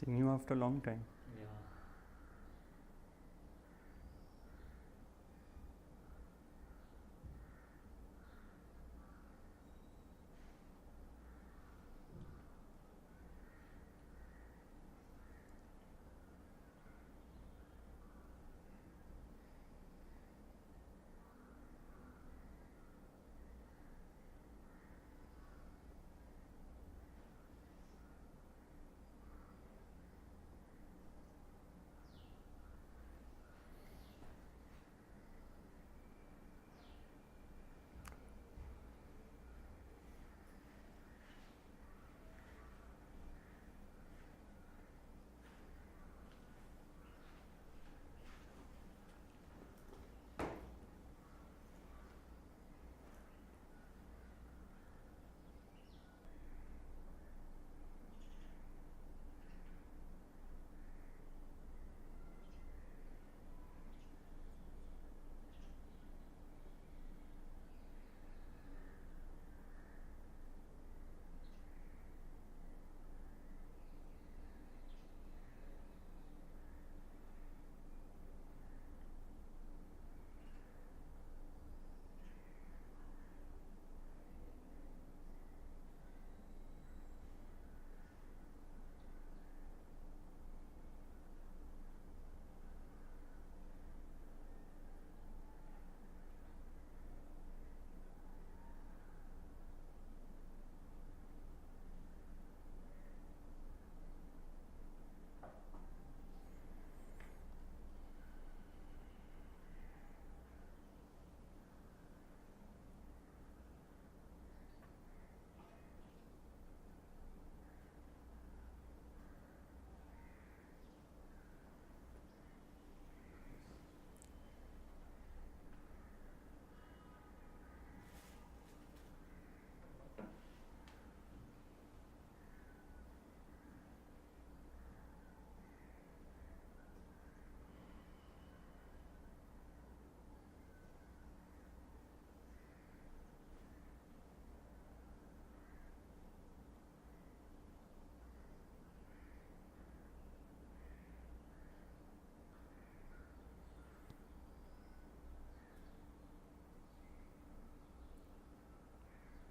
Seeing you after a long time. Yeah.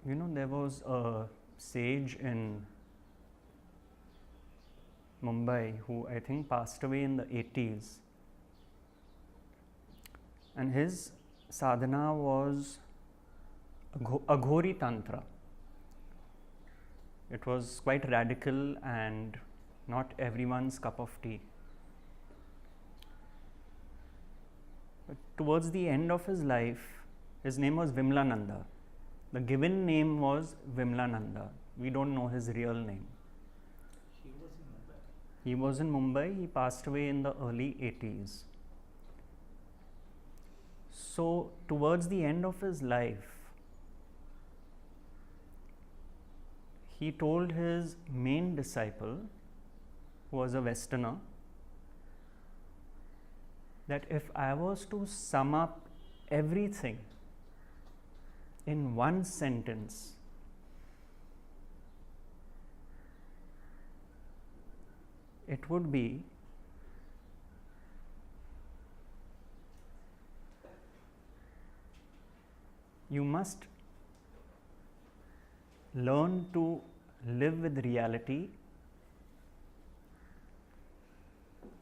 You know, there was a sage in Mumbai who I think passed away in the 80s. And his sadhana was Aghori Tantra. It was quite radical and not everyone's cup of tea. But towards the end of his life, his name was Vimala Nanda. The given name was Vimala Nanda. We don't know his real name. He was in Mumbai. He was in Mumbai. He passed away in the early 80s. So, towards the end of his life, he told his main disciple, who was a Westerner, that if I was to sum up everything in one sentence, it would be you must learn to live with reality,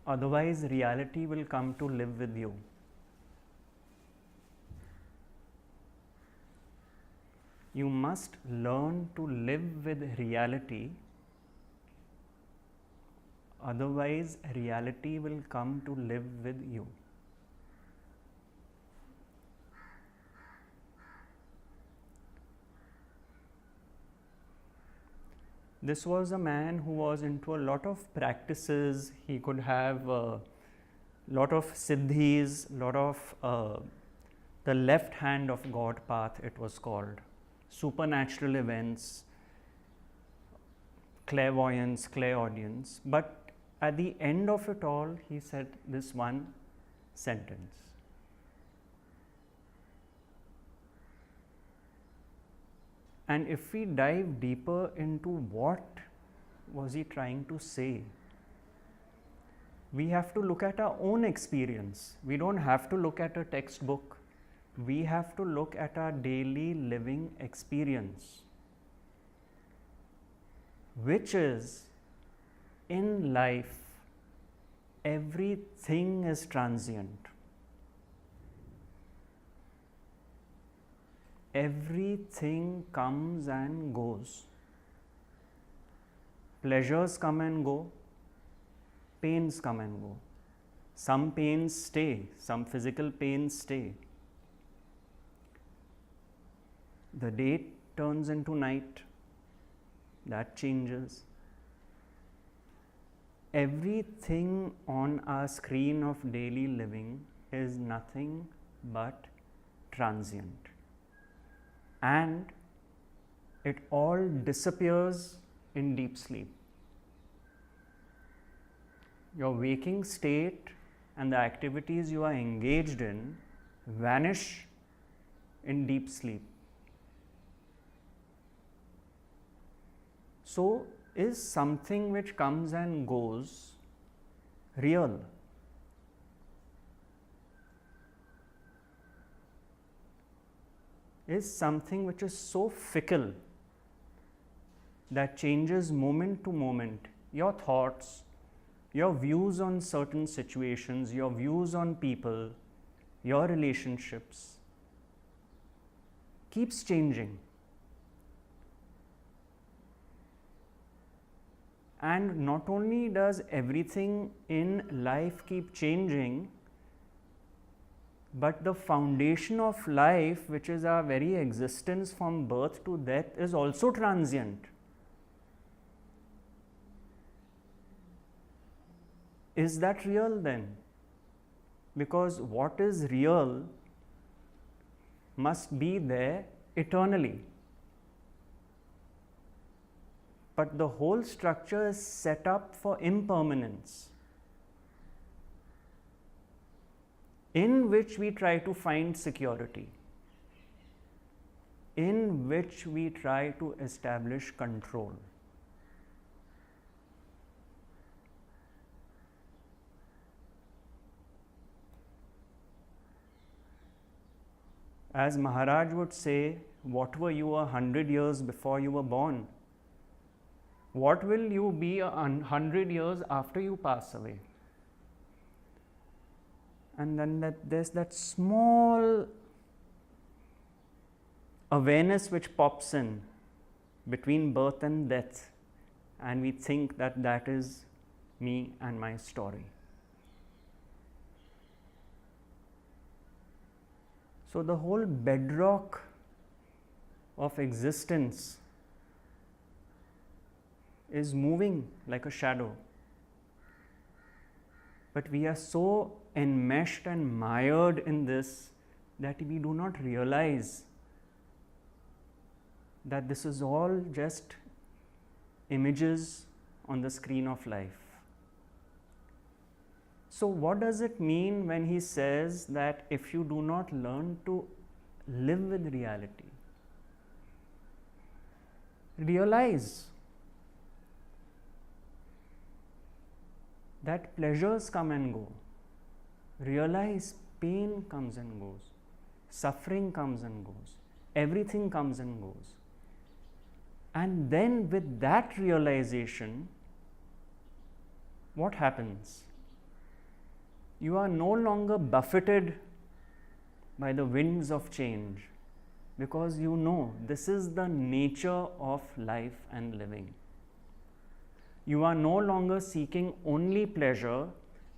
otherwise reality will come to live with you. You must learn to live with reality, otherwise reality will come to live with you. This was a man who was into a lot of practices. He could have a lot of siddhis, lot of the left hand of God path, it was called. Supernatural events, clairvoyance, clairaudience. But at the end of it all, he said this one sentence. And if we dive deeper into what was he trying to say, We have to look at our own experience. We don't have to look at a textbook. We have to look at our daily living experience, which is, in life, everything is transient. Everything comes and goes. Pleasures come and go, pains come and go. Some pains stay, some physical pains stay. The day turns into night, that changes. Everything on our screen of daily living is nothing but transient. And it all disappears in deep sleep. Your waking state and the activities you are engaged in vanish in deep sleep. So, is something which comes and goes real? Is something which is so fickle that changes moment to moment, your thoughts, your views on certain situations, your views on people, your relationships, keeps changing. And not only does everything in life keep changing, but the foundation of life, which is our very existence from birth to death, is also transient. Is that real then? Because what is real must be there eternally. But the whole structure is set up for impermanence, in which we try to find security, in which we try to establish control. As Maharaj would say, what were you 100 years before you were born? What will you be 100 years after you pass away? And then there's that small awareness which pops in between birth and death, and we think that that is me and my story. So the whole bedrock of existence is moving like a shadow. But we are so enmeshed and mired in this that we do not realize that this is all just images on the screen of life. So what does it mean when he says that if you do not learn to live with reality? Realize that pleasures come and go. Realize pain comes and goes. Suffering comes and goes. Everything comes and goes. And then with that realization, what happens? You are no longer buffeted by the winds of change, because you know this is the nature of life and living. You are no longer seeking only pleasure,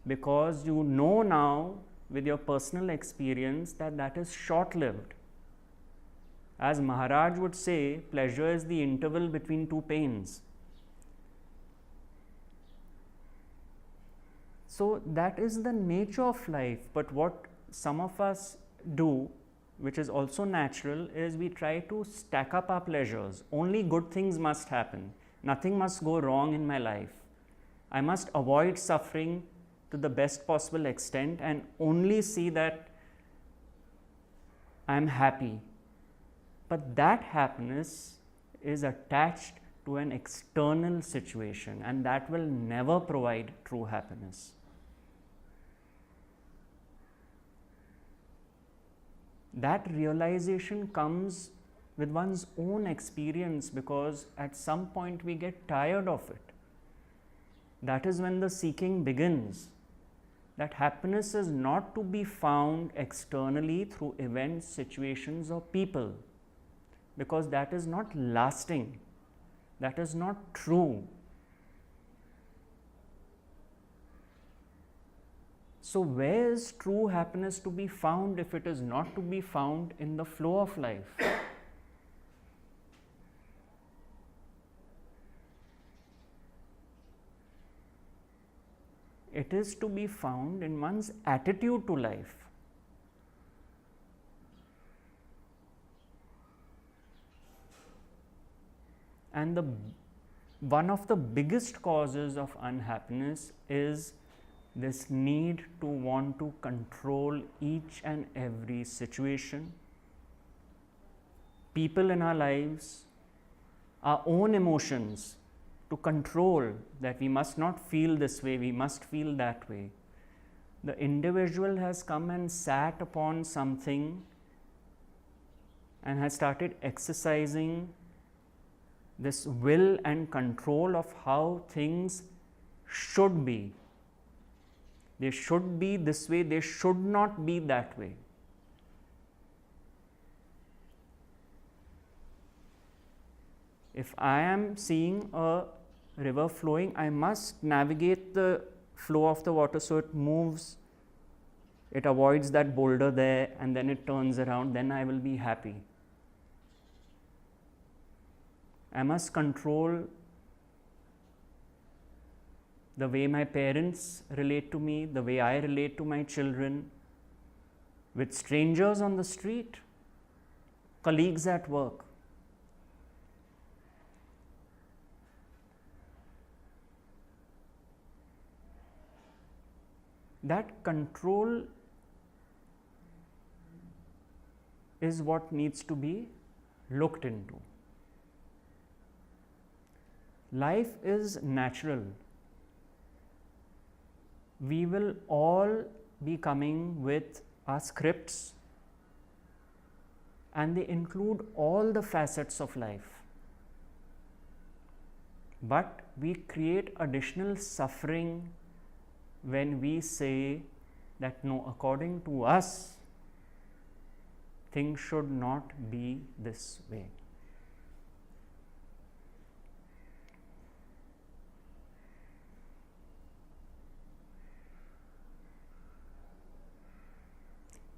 because you know now with your personal experience that that is short-lived. As Maharaj would say, pleasure is the interval between two pains. So that is the nature of life. But what some of us do, which is also natural, is we try to stack up our pleasures. Only good things must happen. Nothing must go wrong in my life. I must avoid suffering to the best possible extent and only see that I am happy. But that happiness is attached to an external situation, and that will never provide true happiness. that realization comes with one's own experience, because at some point we get tired of it. That is when the seeking begins. That happiness is not to be found externally through events, situations, or people, because that is not lasting. That is not true. So, where is true happiness to be found if it is not to be found in the flow of life? It is to be found in one's attitude to life. And one of the biggest causes of unhappiness is this need to want to control each and every situation, people in our lives, our own emotions, to control that we must not feel this way, we must feel that way. The individual has come and sat upon something and has started exercising this will and control of how things should be. They should be this way, they should not be that way. If I am seeing a river flowing, I must navigate the flow of the water so it moves, it avoids that boulder there, and then it turns around, then I will be happy. I must control the way my parents relate to me, the way I relate to my children, with strangers on the street, colleagues at work. That control is what needs to be looked into. Life is natural. We will all be coming with our scripts, and they include all the facets of life. But we create additional suffering when we say that no, according to us, things should not be this way.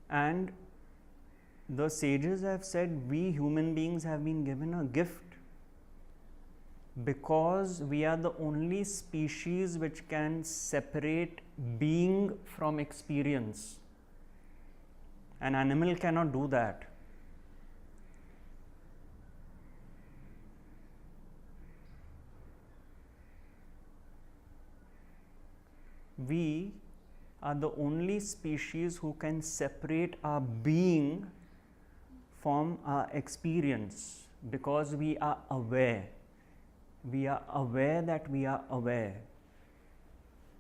And the sages have said we human beings have been given a gift, because we are the only species which can separate being from experience. An animal cannot do that. We are the only species who can separate our being from our experience, because we are aware. We are aware that we are aware.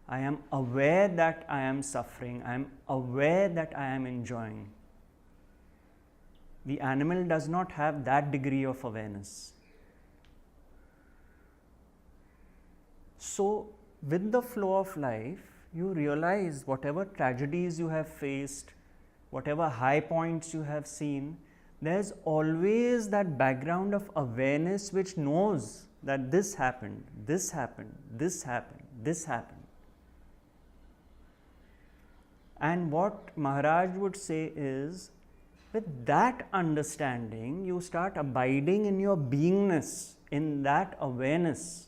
I am aware that I am suffering. I am aware that I am enjoying. The animal does not have that degree of awareness. So, with the flow of life, you realize whatever tragedies you have faced, whatever high points you have seen, there's always that background of awareness which knows that this happened, this happened, this happened, this happened. And what Maharaj would say is, with that understanding, you start abiding in your beingness, in that awareness.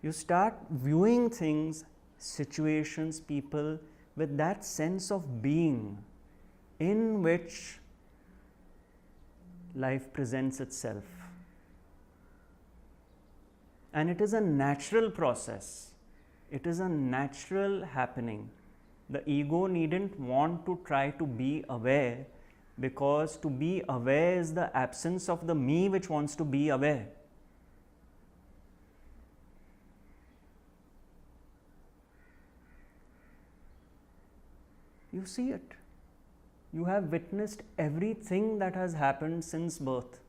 You start viewing things, situations, people with that sense of being in which life presents itself. And it is a natural process. It is a natural happening. The ego needn't want to try to be aware, because to be aware is the absence of the me which wants to be aware. You see it. You have witnessed everything that has happened since birth.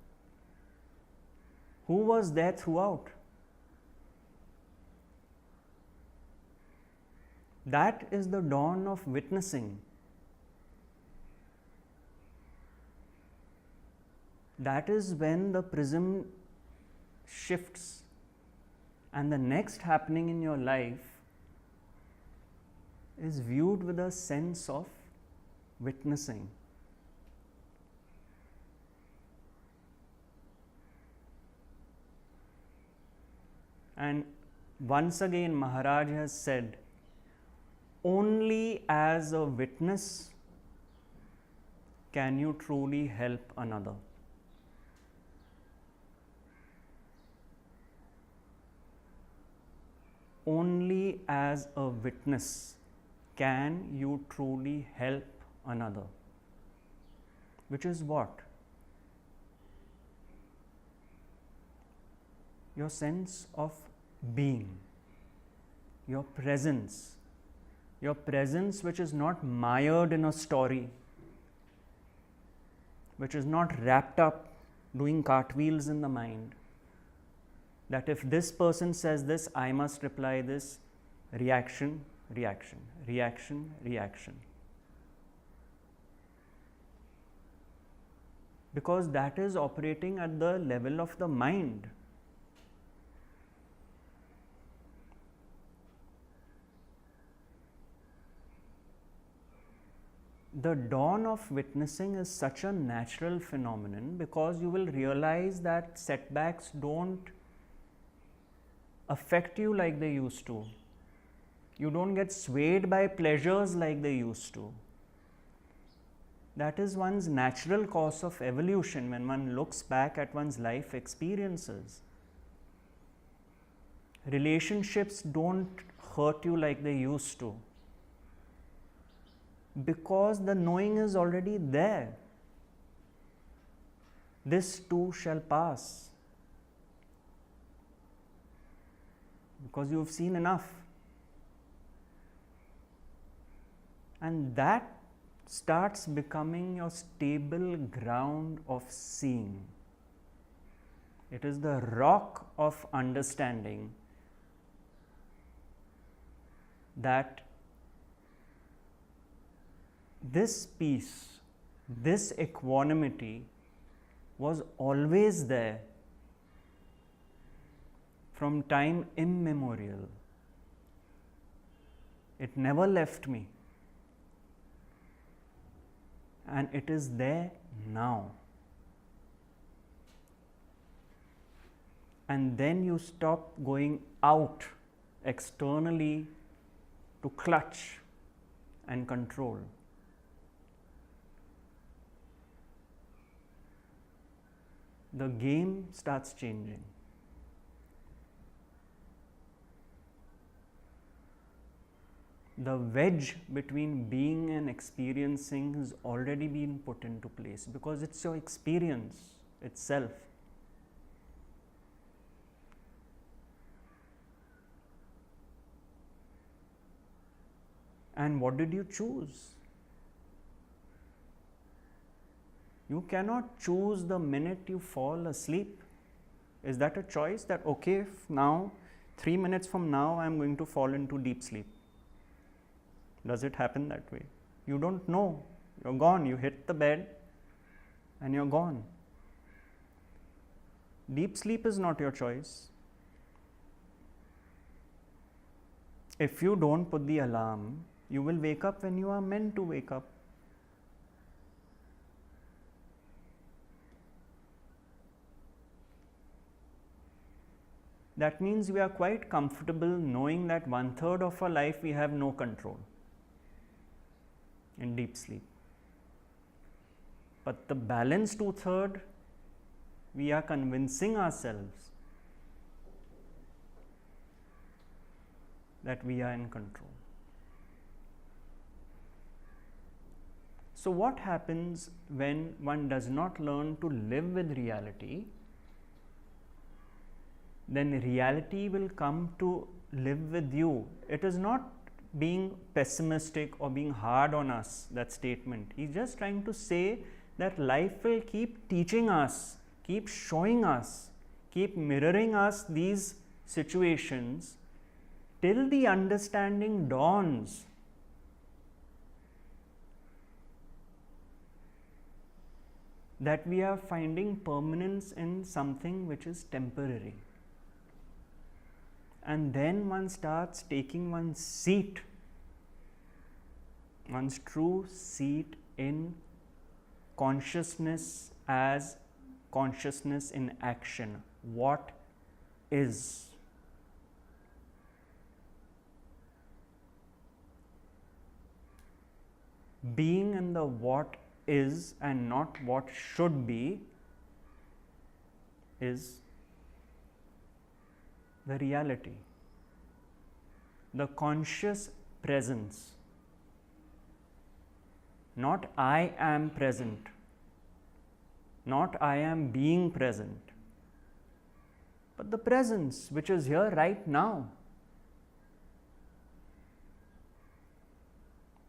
Who was there throughout? That is the dawn of witnessing. That is when the prism shifts and the next happening in your life is viewed with a sense of witnessing. And once again, Maharaj has said, only as a witness can you truly help another. Only as a witness can you truly help another. Which is what? Your sense of being, your presence which is not mired in a story, which is not wrapped up doing cartwheels in the mind, that if this person says this, I must reply this, reaction, reaction, reaction, reaction. Because that is operating at the level of the mind. The dawn of witnessing is such a natural phenomenon because you will realize that setbacks don't affect you like they used to. You don't get swayed by pleasures like they used to. That is one's natural course of evolution when one looks back at one's life experiences. Relationships don't hurt you like they used to, because the knowing is already there. This too shall pass. Because you have seen enough. And that starts becoming your stable ground of seeing. It is the rock of understanding that this peace, this equanimity was always there from time immemorial. It never left me. And it is there now. And then you stop going out externally to clutch and control. The game starts changing. The wedge between being and experiencing has already been put into place because it's your experience itself. And what did you choose? You cannot choose the minute you fall asleep. Is that a choice that, okay, now 3 minutes from now I am going to fall into deep sleep? Does it happen that way? You don't know. You're gone. You hit the bed and you're gone. Deep sleep is not your choice. If you don't put the alarm, you will wake up when you are meant to wake up. That means we are quite comfortable knowing that 1/3 of our life we have no control in deep sleep. But the balance 2/3, we are convincing ourselves that we are in control. So what happens when one does not learn to live with reality? Then reality will come to live with you. It is not being pessimistic or being hard on us, that statement. He's just trying to say that life will keep teaching us, keep showing us, keep mirroring us these situations till the understanding dawns that we are finding permanence in something which is temporary. And then one starts taking one's seat, one's true seat in consciousness as consciousness in action. What is? Being in the what is and not what should be is the reality, the conscious presence. Not I am present, not I am being present, but the presence which is here right now.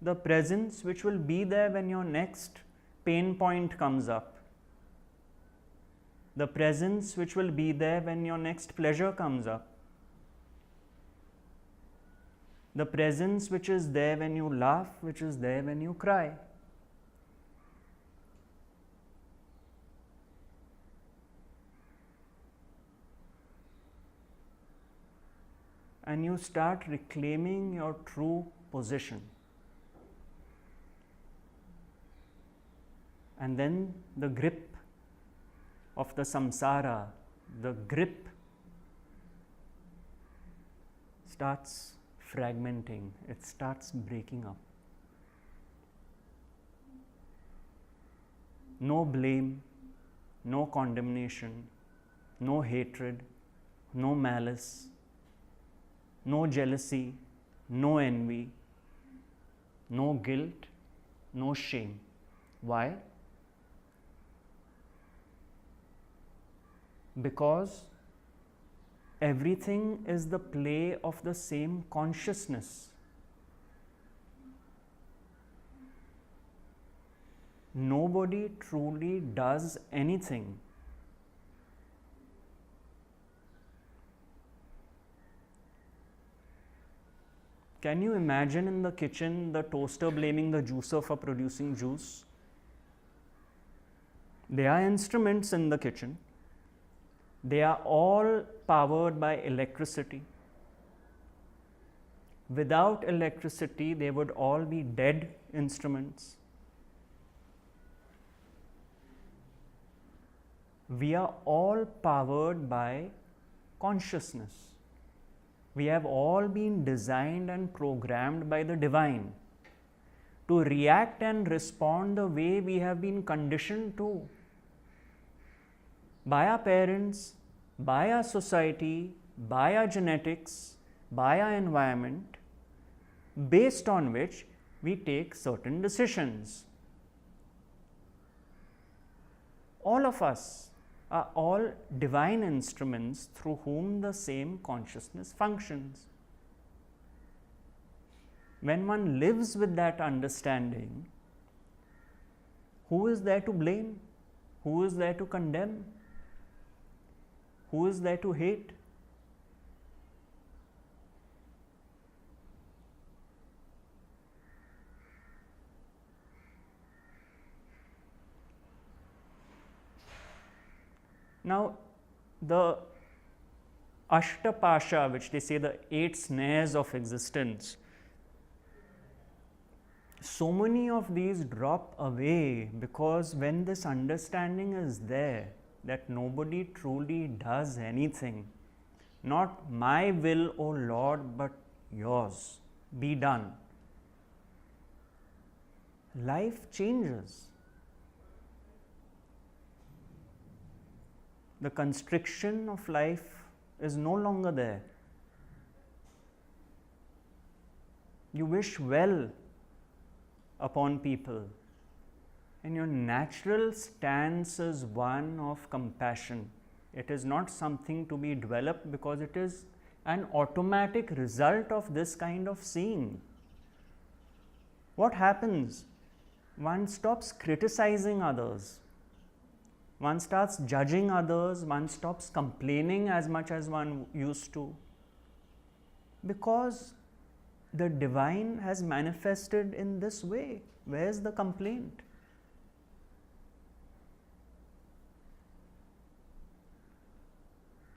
The presence which will be there when your next pain point comes up. The presence which will be there when your next pleasure comes up. The presence which is there when you laugh, which is there when you cry. And you start reclaiming your true position. And then the grip of the samsara, the grip starts fragmenting, it starts breaking up. No blame, no condemnation, no hatred, no malice, no jealousy, no envy, no guilt, no shame. Why? Because everything is the play of the same consciousness. Nobody truly does anything. Can you imagine in the kitchen the toaster blaming the juicer for producing juice? There are instruments in the kitchen. They are all powered by electricity. Without electricity, they would all be dead instruments. We are all powered by consciousness. We have all been designed and programmed by the divine to react and respond the way we have been conditioned to. By our parents, by our society, by our genetics, by our environment, based on which we take certain decisions. All of us are all divine instruments through whom the same consciousness functions. When one lives with that understanding, who is there to blame? Who is there to condemn? Who is there to hate? Now, the Ashtapasha, which they say the 8 snares of existence, so many of these drop away because when this understanding is there, that nobody truly does anything, not my will, O Lord, but yours be done, life changes. The constriction of life is no longer there. You wish well upon people, and your natural stance is one of compassion. It is not something to be developed because it is an automatic result of this kind of seeing. what happens? One stops criticizing others. One starts judging others. One stops complaining as much as one used to. Because the divine has manifested in this way. Where's the complaint?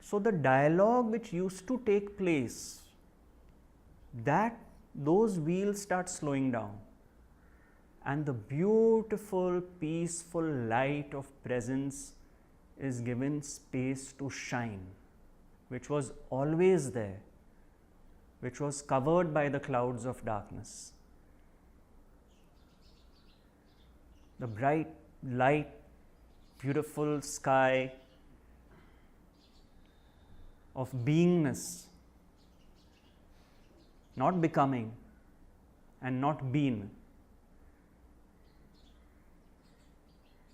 So the dialogue which used to take place, those wheels start slowing down, and the beautiful, peaceful light of presence is given space to shine, which was always there, which was covered by the clouds of darkness. The bright light, beautiful sky of beingness, not becoming and not being.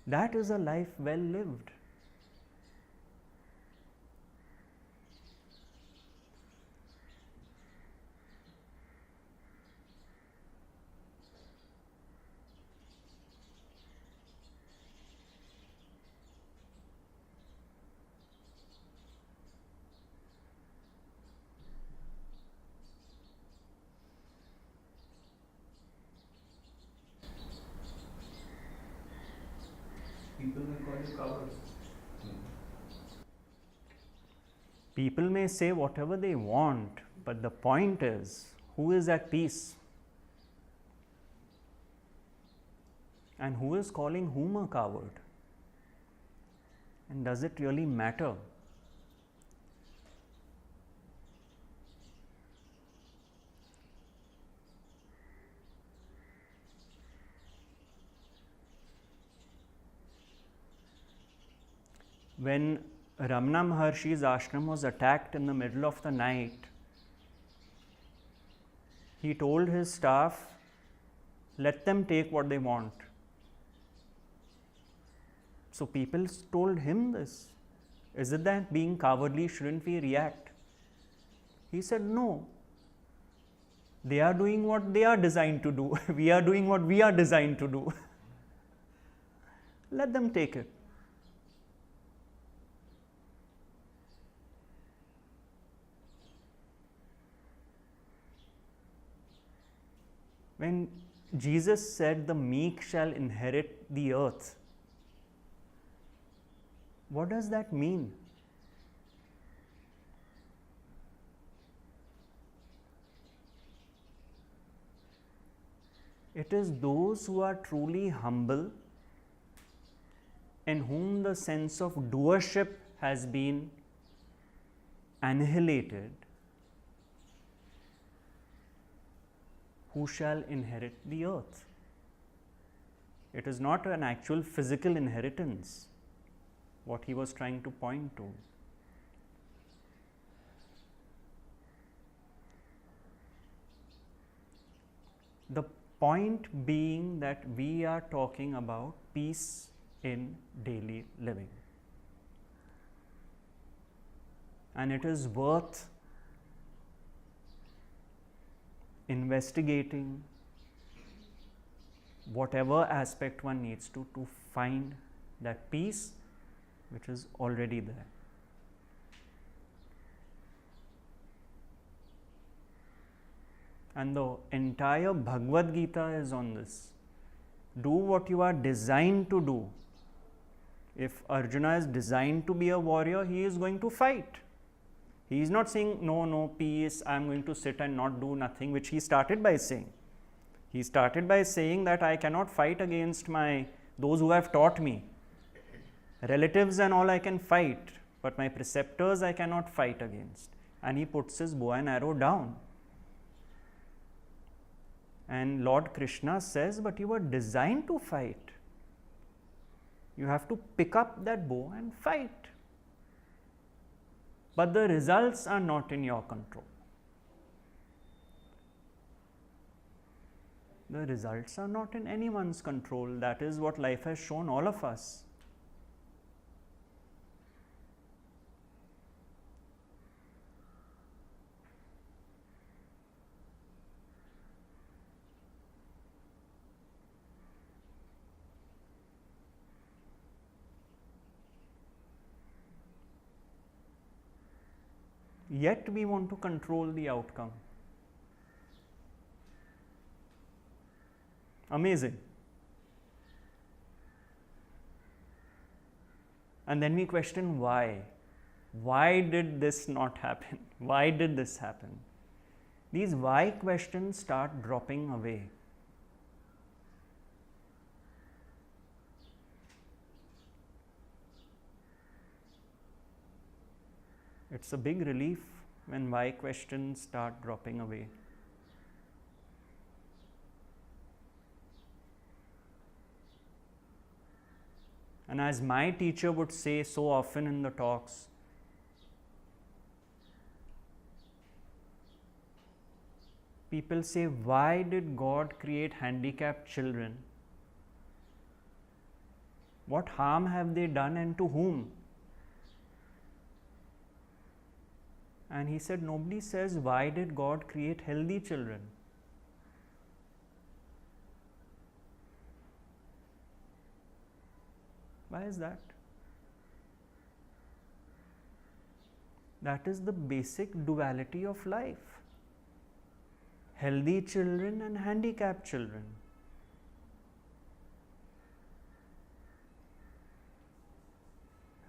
That is a life well lived. People may call you coward. People may say whatever they want, but the point is, who is at peace? And who is calling whom a coward? And does it really matter? When Ramana Maharshi's ashram was attacked in the middle of the night, he told his staff, let them take what they want. So people told him this. Is it that being cowardly, shouldn't we react? He said, no. They are doing what they are designed to do. We are doing what we are designed to do. Let them take it. When Jesus said the meek shall inherit the earth, what does that mean? It is those who are truly humble, in whom the sense of doership has been annihilated, who shall inherit the earth. It is not an actual physical inheritance, what he was trying to point to. The point being that we are talking about peace in daily living. And it is worth investigating whatever aspect one needs to find that peace which is already there. And the entire Bhagvad Gita is on this. Do what you are designed to do. If Arjuna is designed to be a warrior, he is going to fight. He is not saying, no, peace, I am going to sit and not do nothing, which he started by saying. He started by saying that I cannot fight against those who have taught me. Relatives and all I can fight, but my preceptors I cannot fight against. And he puts his bow and arrow down. And Lord Krishna says, but you were designed to fight. You have to pick up that bow and fight. But the results are not in your control. The results are not in anyone's control. That is what life has shown all of us. yet we want to control the outcome. Amazing. And then we question why. Why did this not happen? Why did this happen? These why questions start dropping away. It's a big relief when why questions start dropping away. And as my teacher would say so often in the talks, people say, why did God create handicapped children? What harm have they done and to whom? And he said, nobody says, why did God create healthy children? Why is that? That is the basic duality of life. Healthy children and handicapped children.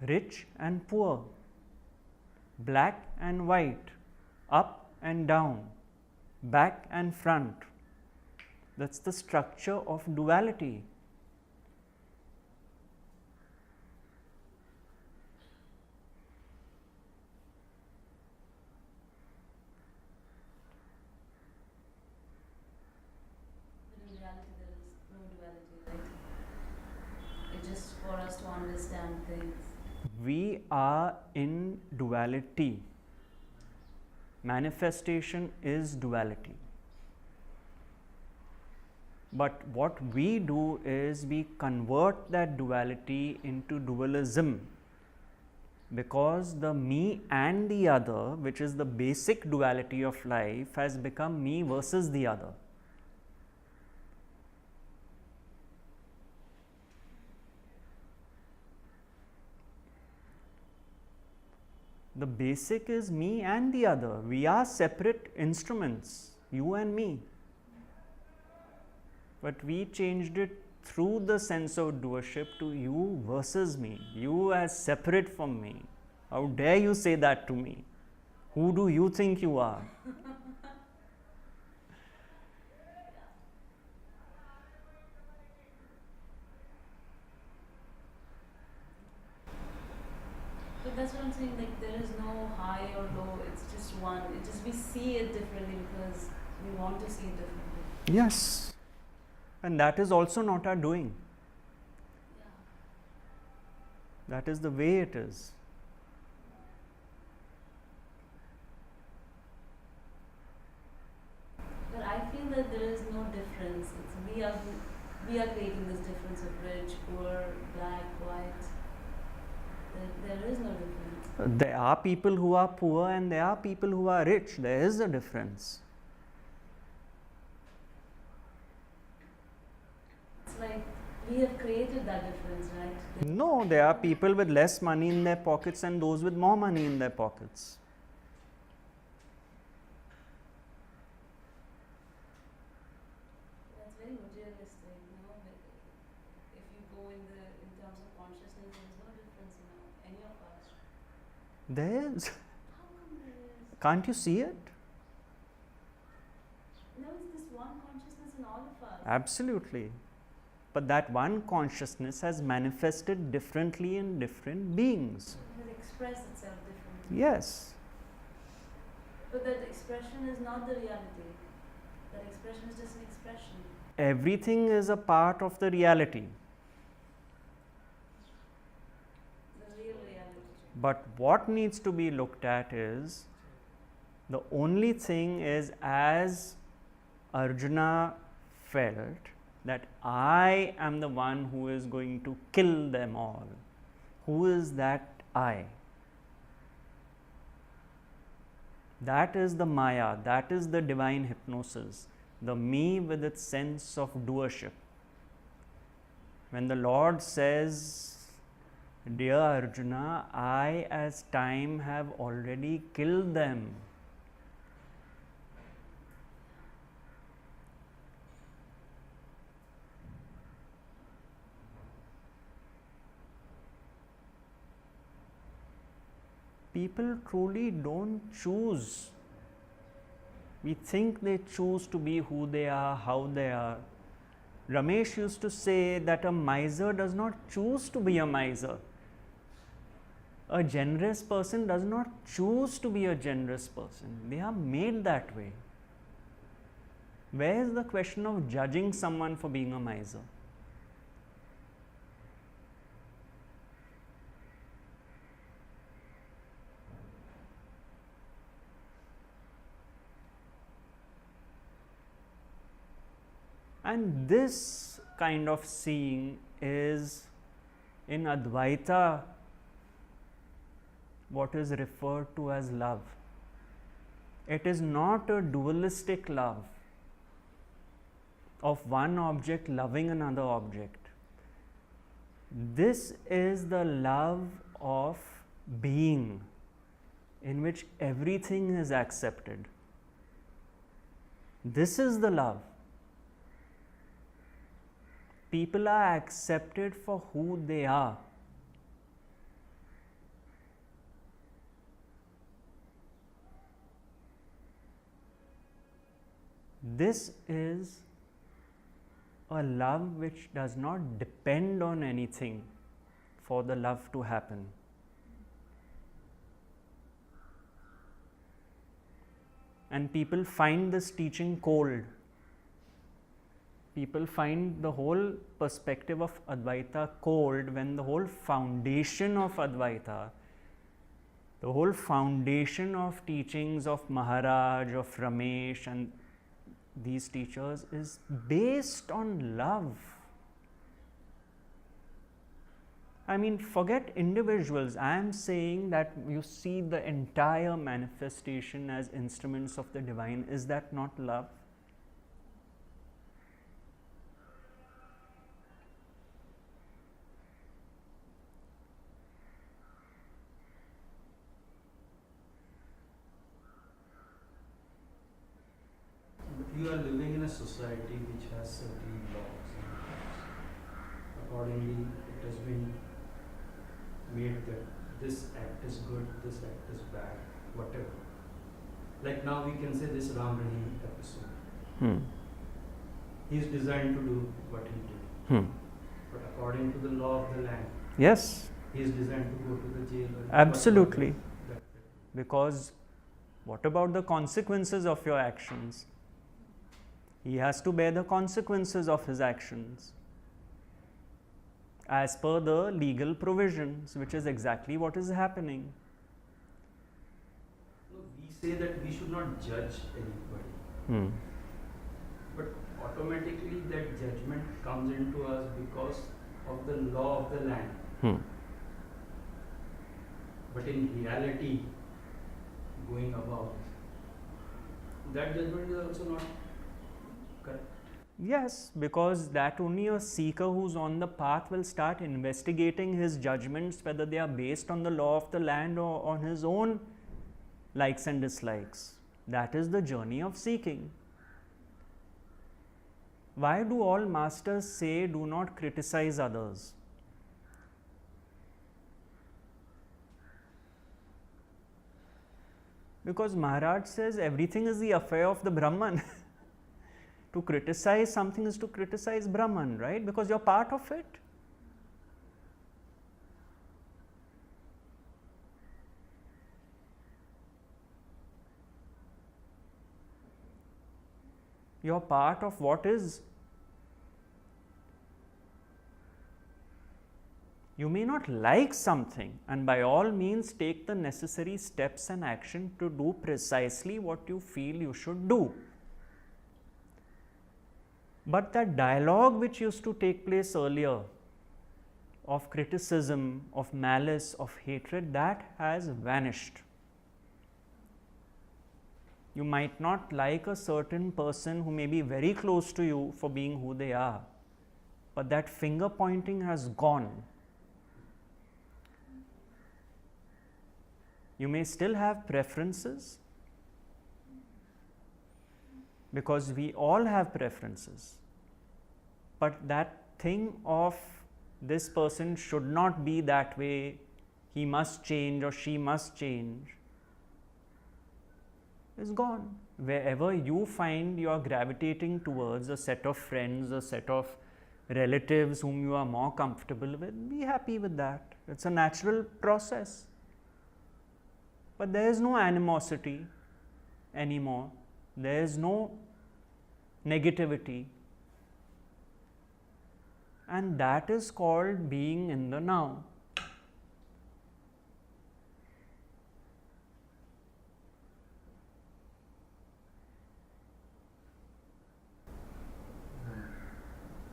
Rich and poor. Black and white. Up and down. Back and front. That's the structure of duality. We are in duality. Manifestation is duality. But what we do is we convert that duality into dualism, because the me and the other, which is the basic duality of life, has become me versus the other. The basic is me and the other. We are separate instruments, you and me. But we changed it through the sense of doership to you versus me, you as separate from me. How dare you say that to me? Who do you think you are? But that's what I'm saying, like there is no high or low, it's just one. It just we see it differently because we want to see it differently. Yes. And that is also not our doing. Yeah. That is the way it is. But I feel that there is no difference. We are creating this difference of rich, poor, black, white. There is no difference. There are people who are poor and there are people who are rich. There is a difference. It's like we have created that difference, right? No, there are people with less money in their pockets and those with more money in their pockets. That's very materialistic, you know. If you go in terms of consciousness, there is no difference in any of us. There is. How come there is? Can't you see it? There is this one consciousness in all of us. Absolutely. But that one consciousness has manifested differently in different beings. It has expressed itself differently. Yes. But that expression is not the reality. That expression is just an expression. Everything is a part of the reality. The real reality. But what needs to be looked at is, the only thing is, as Arjuna felt, that I am the one who is going to kill them all. Who is that I? That is the Maya, that is the divine hypnosis, the me with its sense of doership. When the Lord says, Dear Arjuna, I as time have already killed them. People truly don't choose. We think they choose to be who they are, how they are. Ramesh used to say that a miser does not choose to be a miser. A generous person does not choose to be a generous person. They are made that way. Where is the question of judging someone for being a miser? And this kind of seeing is in Advaita what is referred to as love. It is not a dualistic love of one object loving another object. This is the love of being, in which everything is accepted. This is the love. People are accepted for who they are. This is a love which does not depend on anything for the love to happen. And people find this teaching cold. People find the whole perspective of Advaita cold when the whole foundation of Advaita, the whole foundation of teachings of Maharaj, of Ramesh and these teachers is based on love. I mean, forget individuals. I am saying that you see the entire manifestation as instruments of the divine. Is that not love? You are living in a society which has certain laws and rules. Accordingly, it has been made that this act is good, this act is bad, whatever. Like now we can say this Ram Rahim episode. He is designed to do what he did. But according to the law of the land, Yes, he is designed to go to the jail. absolutely. Because what about the consequences of your actions? He has to bear the consequences of his actions as per the legal provisions, which is exactly what is happening. No, we say that we should not judge anybody. But automatically that judgment comes into us because of the law of the land. But in reality, going about, that judgment is also not correct. Yes, because that only a seeker who's on the path will start investigating his judgments, whether they are based on the law of the land or on his own likes and dislikes. That is the journey of seeking. Why do all masters say do not criticize others? Because Maharaj says everything is the affair of the Brahman. To criticize something is to criticize Brahman, right? Because you're part of it. You're part of what is. You may not like something, and by all means take the necessary steps and action to do precisely what you feel you should do. But that dialogue which used to take place earlier of criticism, of malice, of hatred, that has vanished. You might not like a certain person who may be very close to you for being who they are, but that finger pointing has gone. You may still have preferences, because we all have preferences, but that thing of this person should not be that way, he must change or she must change, is gone. Wherever you find you are gravitating towards a set of friends, a set of relatives whom you are more comfortable with, be happy with that. It's a natural process. But there is no animosity anymore. There is no negativity. And that is called being in the now.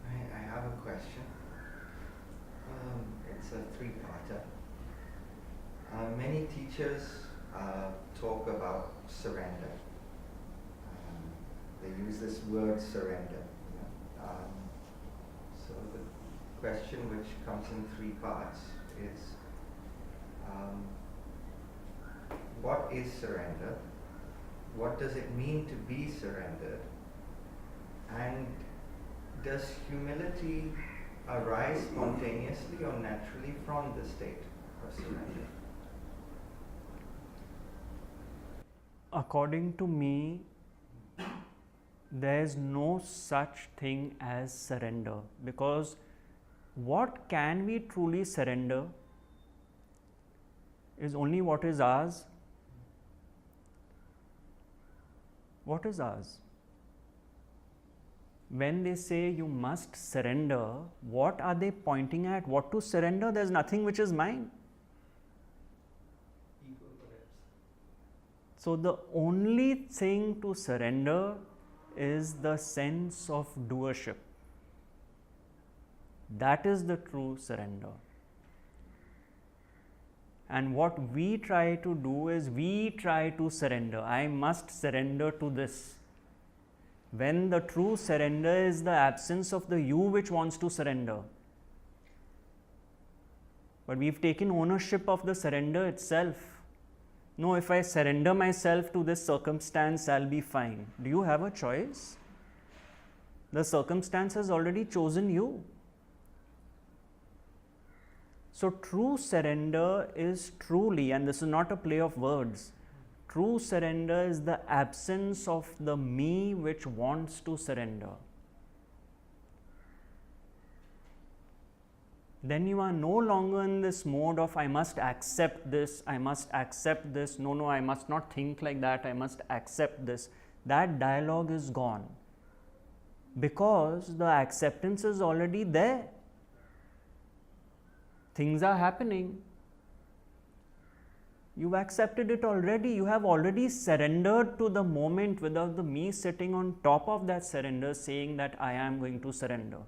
I have a question. It's a three-parter. Many teachers talk about surrender. They use this word surrender. So the question, which comes in three parts, is what is surrender? What does it mean to be surrendered? And does humility arise spontaneously or naturally from the state of surrender? According to me, there is no such thing as surrender, because what can we truly surrender is only what is ours. What is ours? When they say you must surrender, what are they pointing at? What to surrender? There is nothing which is mine. Ego, perhaps. So the only thing to surrender is the sense of doership. That is the true surrender. And what we try to do is we try to surrender. I must surrender to this. When the true surrender is the absence of the you which wants to surrender. But we've taken ownership of the surrender itself. No, if I surrender myself to this circumstance, I'll be fine. Do you have a choice? The circumstance has already chosen you. So true surrender is truly, and this is not a play of words, true surrender is the absence of the me which wants to surrender. Then you are no longer in this mode of I must accept this, I must accept this, no, I must not think like that, I must accept this. That dialogue is gone, because the acceptance is already there. Things are happening. You've accepted it already. You have already surrendered to the moment without the me sitting on top of that surrender saying that I am going to surrender.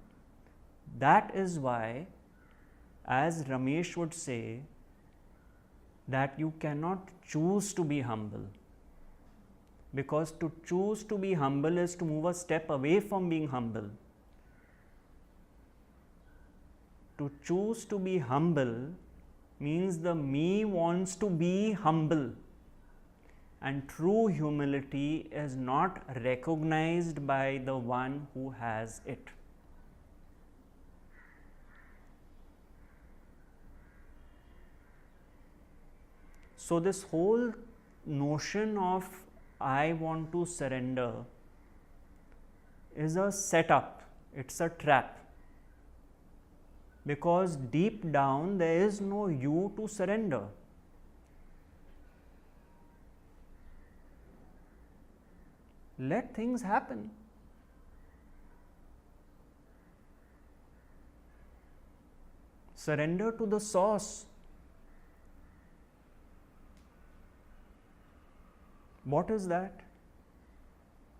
That is why, as Ramesh would say, that you cannot choose to be humble. Because to choose to be humble is to move a step away from being humble. To choose to be humble means the me wants to be humble, and true humility is not recognized by the one who has it. So this whole notion of I want to surrender is a setup, it's a trap. Because deep down there is no you to surrender. Let things happen. Surrender to the source. What is that?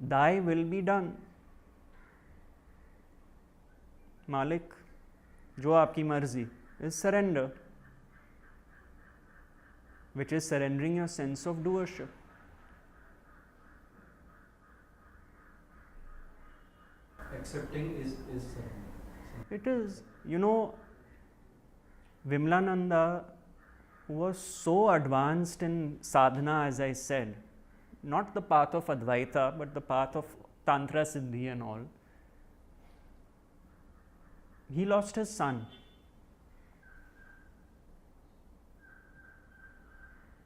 Thy will be done. Malik, जो आपकी मर्जी, is surrender, which is surrendering your sense of doership. Accepting is surrender. It is. You know, Vimala Nanda who was so advanced in sadhana, as I said, not the path of Advaita, but the path of Tantra Siddhi and all, he lost his son.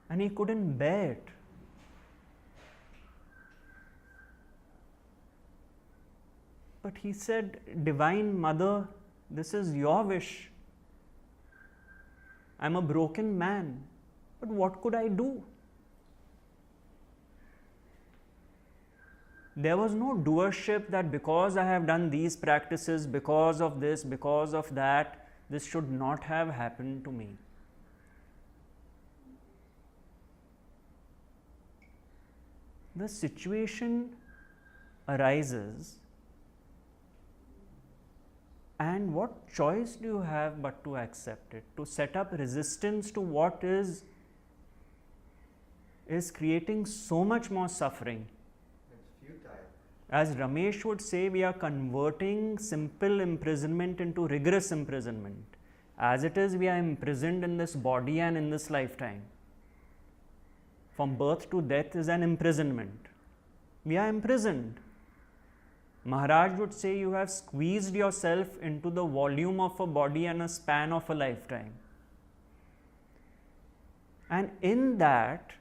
And he couldn't bear it. But he said, Divine Mother, this is your wish. I'm a broken man, but what could I do? There was no doership that because I have done these practices, because of this, because of that, this should not have happened to me. The situation arises, and what choice do you have but to accept it, to set up resistance to what is creating so much more suffering. It's futile. As Ramesh would say, we are converting simple imprisonment into rigorous imprisonment. As it is, we are imprisoned in this body and in this lifetime. From birth to death is an imprisonment. We are imprisoned. Maharaj would say you have squeezed yourself into the volume of a body and a span of a lifetime. And in that,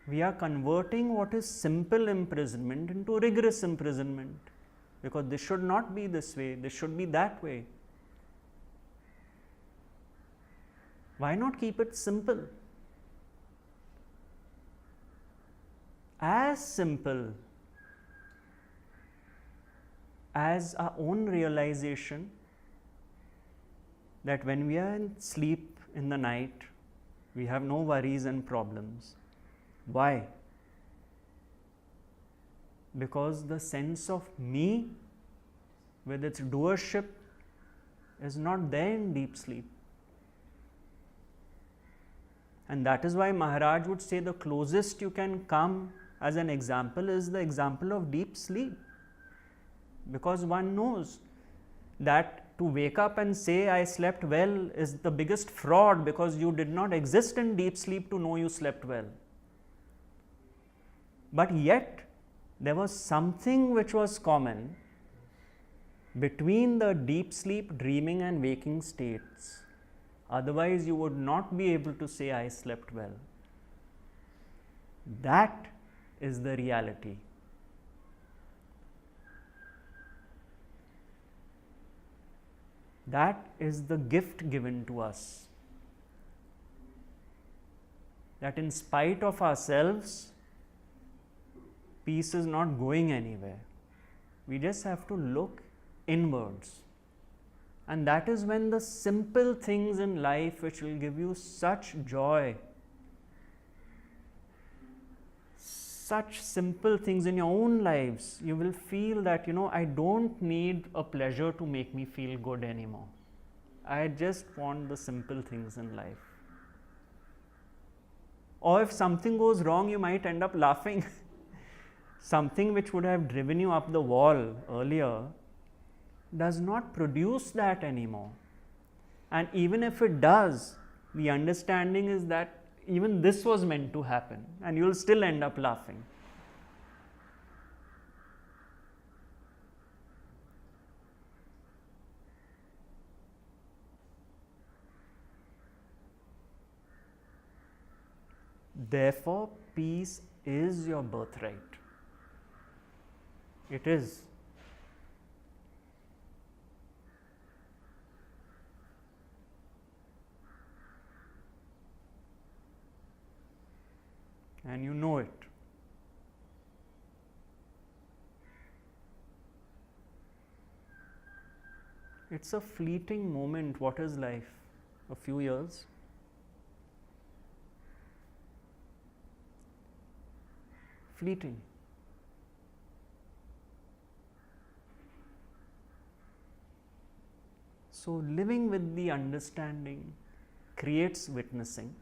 we are converting what is simple imprisonment into rigorous imprisonment. Because this should not be this way, this should be that way. Why not keep it simple? As simple as our own realization that when we are in sleep in the night, we have no worries and problems. Why? Because the sense of me with its doership is not there in deep sleep. And that is why Maharaj would say the closest you can come as an example is the example of deep sleep. Because one knows that to wake up and say I slept well is the biggest fraud, because you did not exist in deep sleep to know you slept well. But yet there was something which was common between the deep sleep, dreaming and waking states. Otherwise you would not be able to say I slept well. That is the reality. That is the gift given to us. That in spite of ourselves, peace is not going anywhere. We just have to look inwards. And that is when the simple things in life which will give you such joy, such simple things in your own lives, you will feel that, I don't need a pleasure to make me feel good anymore. I just want the simple things in life. Or if something goes wrong, you might end up laughing. Something which would have driven you up the wall earlier does not produce that anymore. And even if it does, the understanding is that even this was meant to happen, and you will still end up laughing. Therefore, peace is your birthright. It is. And you know it. It's a fleeting moment. What is life? A few years? Fleeting. So living with the understanding creates witnessing.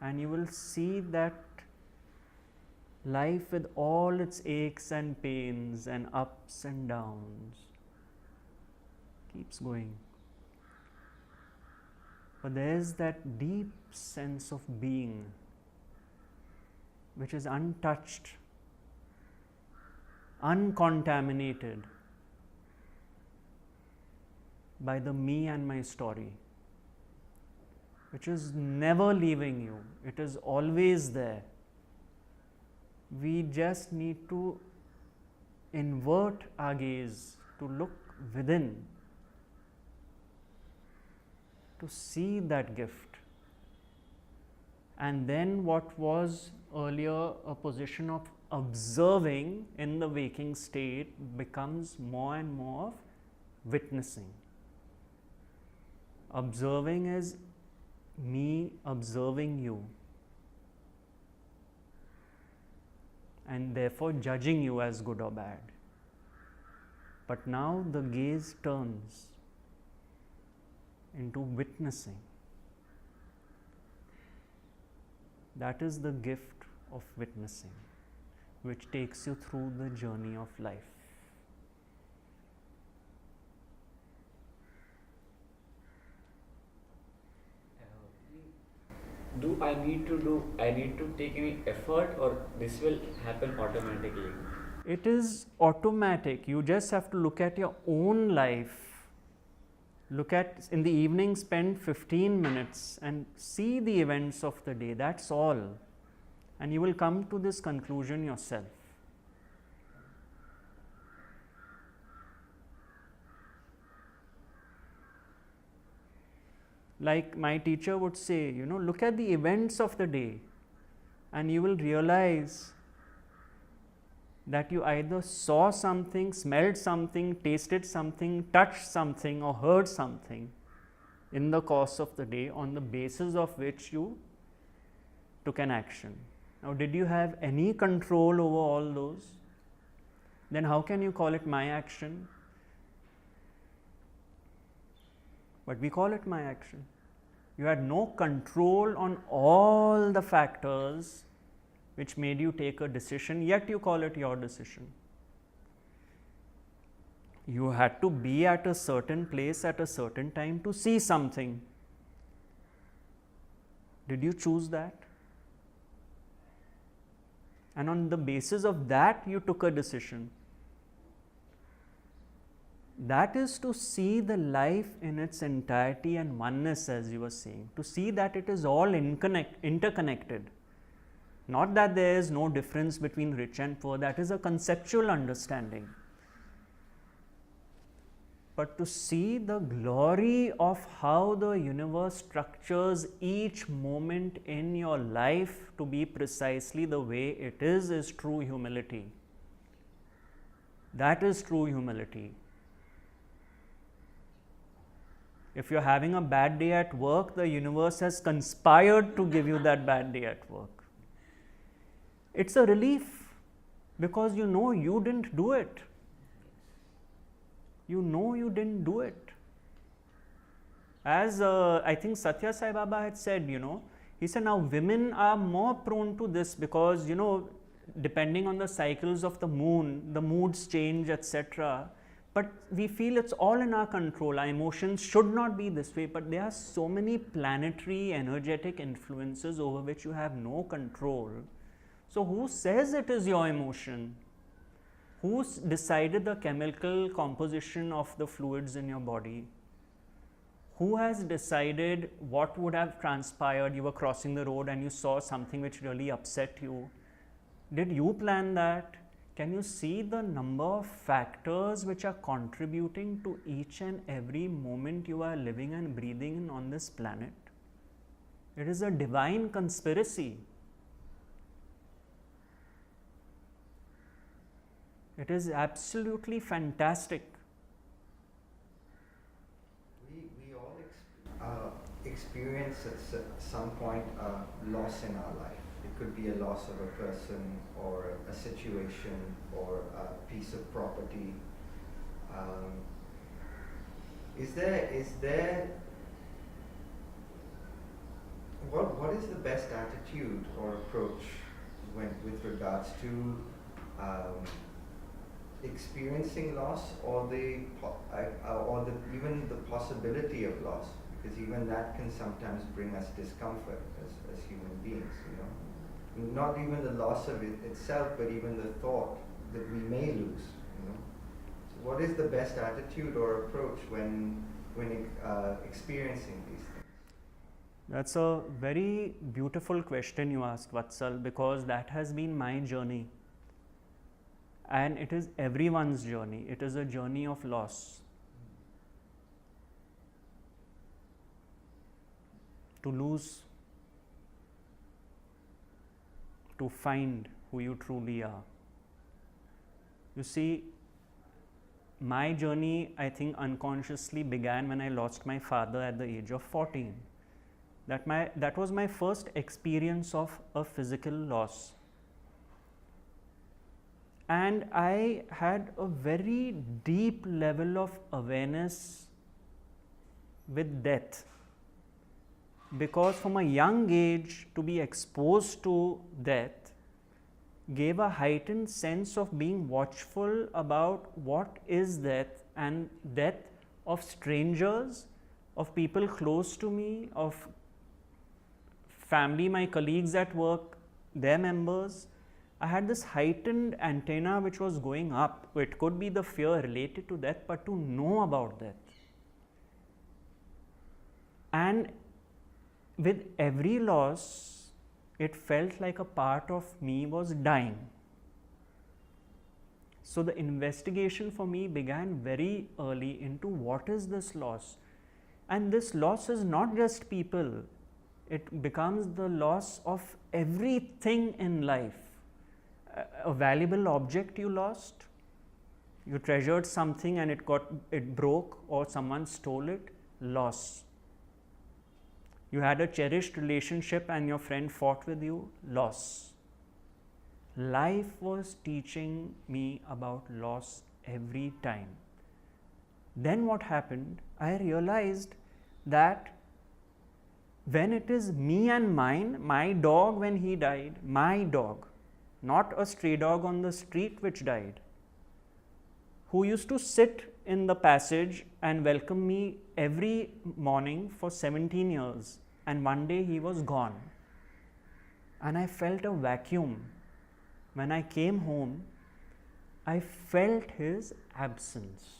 And you will see that life with all its aches and pains and ups and downs keeps going. but there is that deep sense of being which is untouched, uncontaminated by the me and my story, which is never leaving you. It is always there. We just need to invert our gaze to look within, to see that gift. And then what was earlier a position of observing in the waking state becomes more and more of witnessing. Observing is me observing you, and therefore judging you as good or bad. But now the gaze turns into witnessing. That is the gift of witnessing, which takes you through the journey of life. I need to take any effort, or this will happen automatically? It is automatic. You just have to look at your own life. Look at, in the evening, spend 15 minutes and see the events of the day. That's all. And you will come to this conclusion yourself. Like my teacher would say, look at the events of the day, and you will realize that you either saw something, smelled something, tasted something, touched something, or heard something in the course of the day, on the basis of which you took an action. Now, did you have any control over all those? Then how can you call it my action? But we call it my action. You had no control on all the factors which made you take a decision, yet you call it your decision. You had to be at a certain place at a certain time to see something. Did you choose that? And on the basis of that, you took a decision. That is to see the life in its entirety and oneness, as you were saying, to see that it is all interconnected. Not that there is no difference between rich and poor, that is a conceptual understanding. But to see the glory of how the universe structures each moment in your life to be precisely the way it is true humility. That is true humility. If you're having a bad day at work, the universe has conspired to give you that bad day at work. It's a relief, because you know you didn't do it. You know you didn't do it. As I think Satya Sai Baba had said, he said now women are more prone to this because, depending on the cycles of the moon, the moods change, etc. But we feel it's all in our control. Our emotions should not be this way, but there are so many planetary energetic influences over which you have no control. So who says it is your emotion? Who's decided the chemical composition of the fluids in your body? Who has decided what would have transpired? You were crossing the road and you saw something which really upset you. Did you plan that? Can you see the number of factors which are contributing to each and every moment you are living and breathing in on this planet? It is a divine conspiracy. It is absolutely fantastic. We all experience at some point a loss in our life. It could be a loss of a person or a situation or a piece of property. Is there what is the best attitude or approach with regards to experiencing loss or even the possibility of loss? because even that can sometimes bring us discomfort as human beings, you know. Not even the loss of it itself, but even the thought that we may lose, you know. So what is the best attitude or approach when experiencing these things? That's a very beautiful question you asked, Vatsal, because that has been my journey. And it is everyone's journey. It is a journey of loss. To lose, to find who you truly are. You see, my journey, I think, unconsciously began when I lost my father at the age of 14. That was my first experience of a physical loss. And I had a very deep level of awareness with death. Because from a young age, to be exposed to death gave a heightened sense of being watchful about what is death, and death of strangers, of people close to me, of family, my colleagues at work, their members. I had this heightened antenna which was going up. It could be the fear related to death, but to know about death. And with every loss, it felt like a part of me was dying. So the investigation for me began very early into what is this loss. And this loss is not just people. It becomes the loss of everything in life. A valuable object you lost, you treasured something and it broke, or someone stole it, loss. You had a cherished relationship and your friend fought with you, loss. Life was teaching me about loss every time. Then what happened? I realized that when it is me and mine, my dog when he died, my dog, not a stray dog on the street which died, who used to sit in the passage and welcome me every morning for 17 years, and one day he was gone. And I felt a vacuum. When I came home, I felt his absence.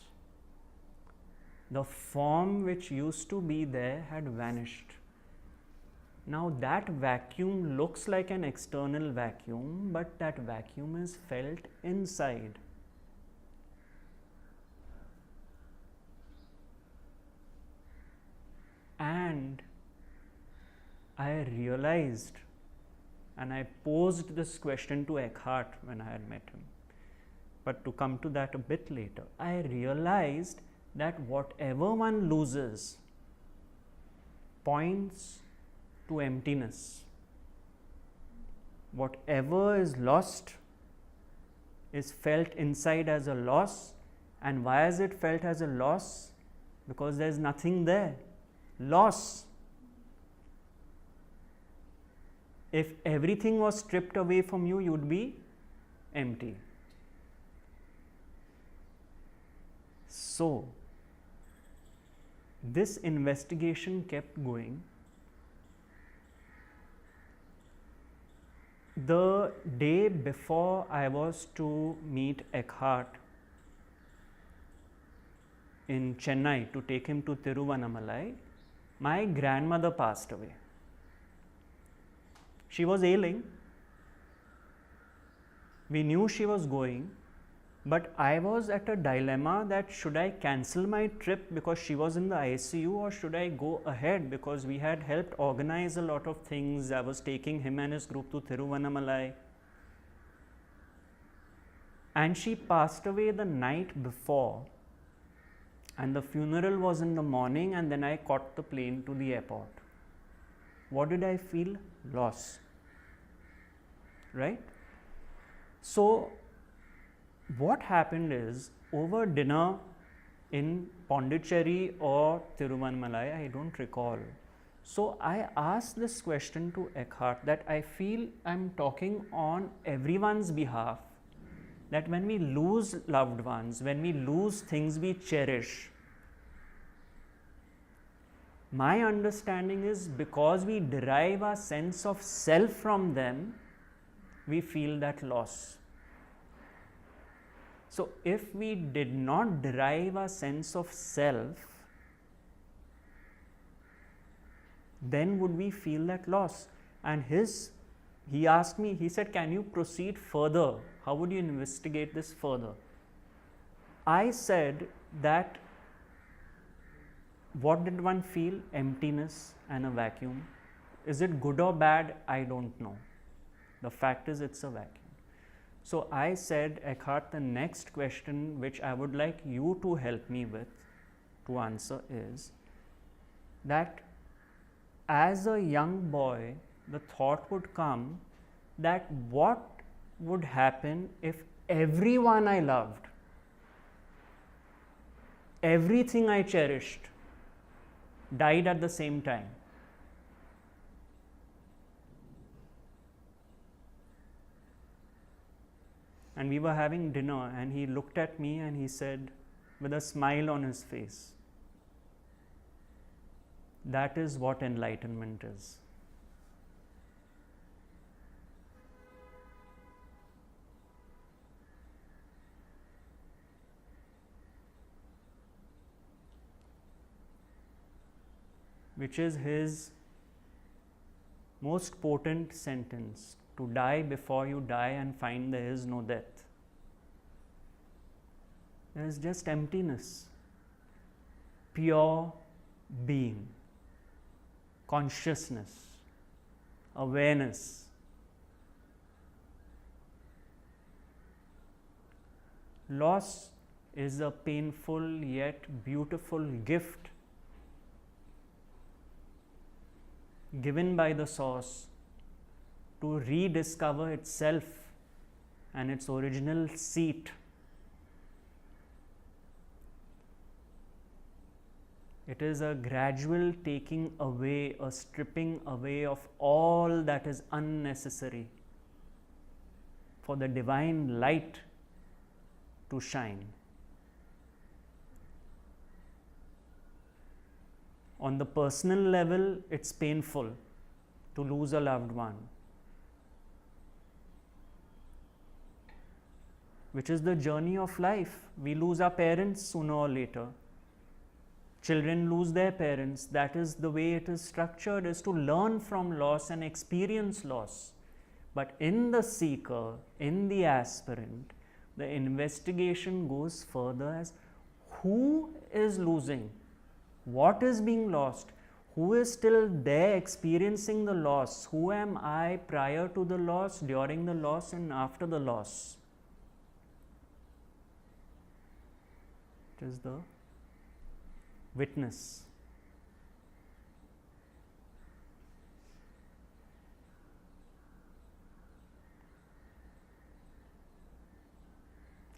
The form which used to be there had vanished. Now that vacuum looks like an external vacuum, but that vacuum is felt inside. And I realized, and I posed this question to Eckhart when I had met him, but to come to that a bit later, I realized that whatever one loses points to emptiness. Whatever is lost is felt inside as a loss. And why is it felt as a loss? Because there is nothing there. Loss. If everything was stripped away from you, you would be empty. So, this investigation kept going. The day before I was to meet Eckhart in Chennai to take him to Tiruvannamalai, my grandmother passed away. She was ailing. We knew she was going, but I was at a dilemma that should I cancel my trip because she was in the ICU, or should I go ahead because we had helped organize a lot of things. I was taking him and his group to Tiruvannamalai. And she passed away the night before, and the funeral was in the morning, and then I caught the plane to the airport. What did I feel? Loss. Right? So, what happened is, over dinner in Pondicherry or Tiruvannamalai, I don't recall. So, I asked this question to Eckhart that I feel I'm talking on everyone's behalf, that when we lose loved ones, when we lose things we cherish, My understanding is because we derive our sense of self from them, we feel that loss. So if we did not derive our sense of self, then would we feel that loss? And he asked me, he said, can you proceed further? How would you investigate this further? I said that what did one feel? Emptiness and a vacuum. Is it good or bad? I don't know. The fact is, it's a vacuum. So I said, Eckhart, the next question which I would like you to help me with to answer is that as a young boy, the thought would come that what would happen if everyone I loved, everything I cherished, died at the same time? And we were having dinner, and he looked at me and he said, with a smile on his face, that is what enlightenment is. Which is his most potent sentence, to die before you die and find there is no death. There is just emptiness, pure being, consciousness, awareness. Loss is a painful yet beautiful gift given by the source to rediscover itself and its original seat. It is a gradual taking away, a stripping away of all that is unnecessary for the divine light to shine. On the personal level, it's painful to lose a loved one, which is the journey of life. We lose our parents sooner or later. Children lose their parents. That is the way it is structured, is to learn from loss and experience loss. But in the seeker, in the aspirant, the investigation goes further as who is losing? What is being lost? Who is still there experiencing the loss? Who am I prior to the loss, during the loss, and after the loss? It is the witness.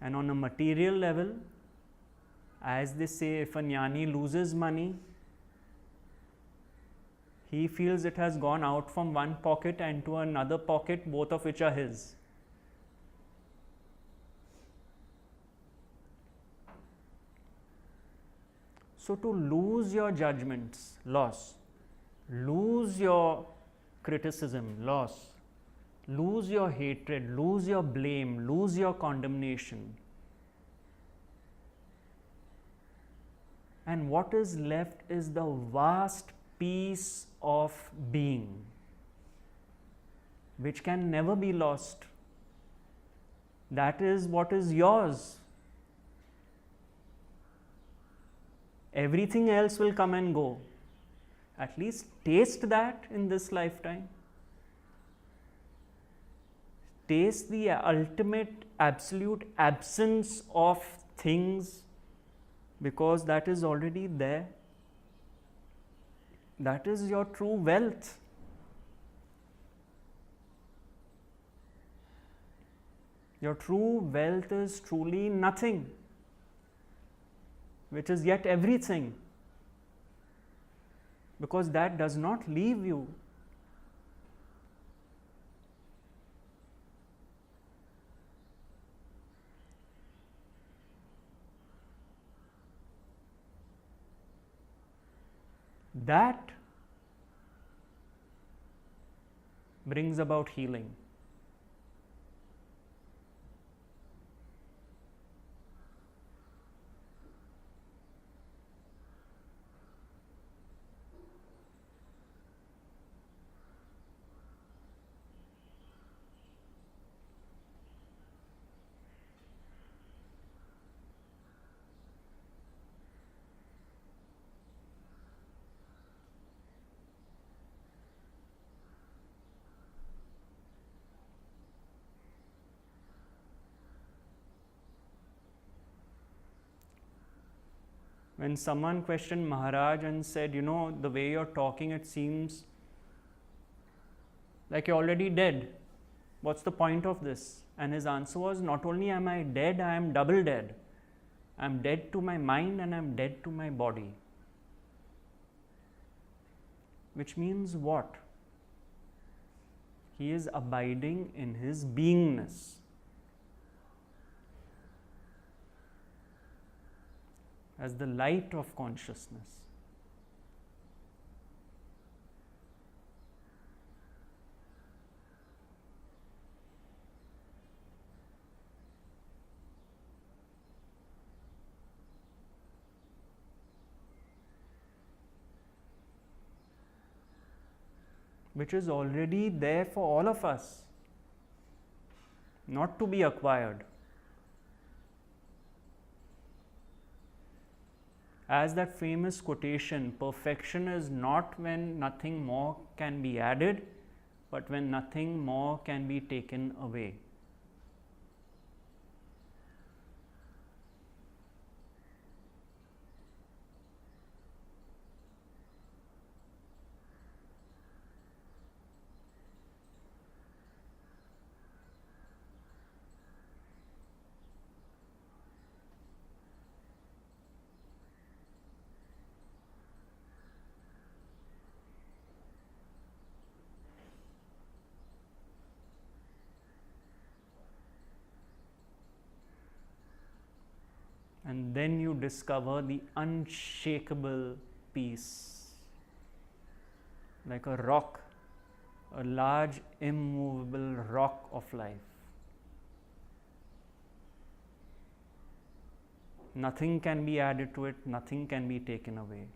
And on a material level, as they say, if a jnani loses money, he feels it has gone out from one pocket and to another pocket, both of which are his. So to lose your judgments, loss. Lose your criticism, loss. Lose your hatred, lose your blame, lose your condemnation. And what is left is the vast peace of being, which can never be lost. That is what is yours. Everything else will come and go. At least taste that in this lifetime. Taste the ultimate, absolute absence of things, because that is already there. That is your true wealth. Your true wealth is truly nothing, which is yet everything, because that does not leave you. that brings about healing. When someone questioned Maharaj and said, the way you're talking, it seems like you're already dead. What's the point of this? And his answer was, not only am I dead, I am double dead. I'm dead to my mind and I'm dead to my body. Which means what? He is abiding in his beingness. As the light of consciousness. Which is already there for all of us, not to be acquired. As that famous quotation, perfection is not when nothing more can be added, but when nothing more can be taken away. And then you discover the unshakable peace, like a rock, a large immovable rock of life. Nothing can be added to it, nothing can be taken away.